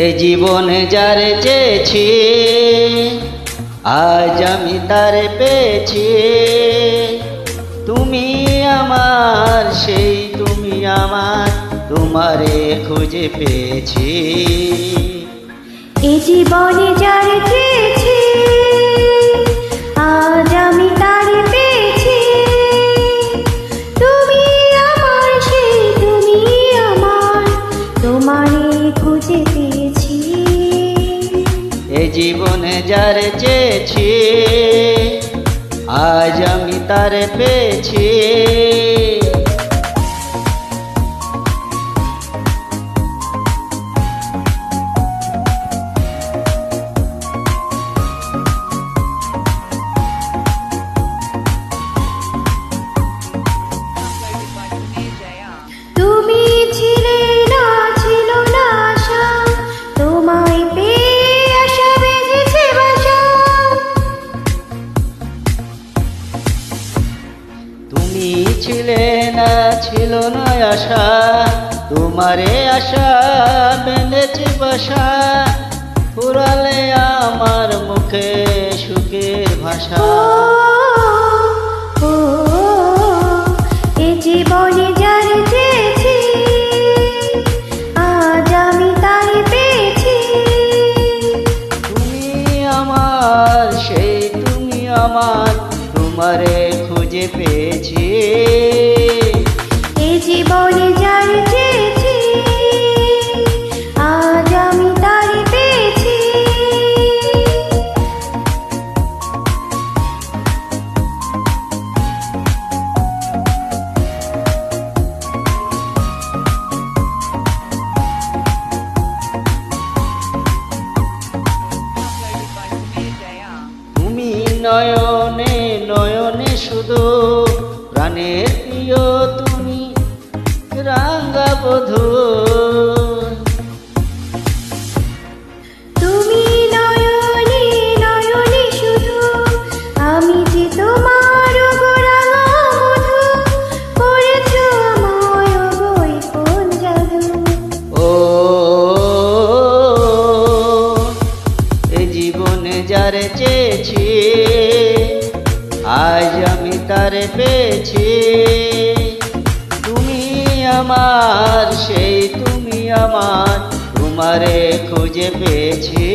এ জীবনে যারে চেয়েছি আজ আমি তারে পেয়েছি। তুমি আমার সেই তুমি আমার, তোমারে খুঁজে পেয়েছি। এ জীবনে যারে চেয়েছি আজ আমি তারে পেয়েছি। তুমি আমার সেই তুমি আমার, তোমারে খুঁজে পেয়েছি। এ জীবনে যারে চেয়েছি আজ আমি তারে পেয়েছি। তুমি ছিলে না, ছিল না আশা, তোমায় পেয়ে আশা বেজেছে বাসা। তুমি ছিলে না, ছিল না আশা, তোমারে আশা বেঁধেছে বাসা। ফুরালে আমার মুখে সুখের ভাষা। ও, এ জীবনে যারে চেয়েছি আজ আমি তারে পেয়েছি। তুমি আমার সেই তুমি আমার, তোমারে খুঁজে পেয়েছি। এ জীবনে যারে চেয়েছি আজ আমি তারে পেয়েছি। তুমি নয়নে নয়নে শুধু প্রাণের প্রিয় তুমি রাঙ্গা বধূ। তুমি নয়নে নয়নে শুধু, আমি যে তোমার গো রাঙা মধু, করেছ আমায় গো এই কোন জাদু। ও এ জীবনে যারে চেয়েছি আজ আমি তারে পেয়েছি। তুমি আমার সেই তুমি আমার, তোমারে খুঁজে পেয়েছি।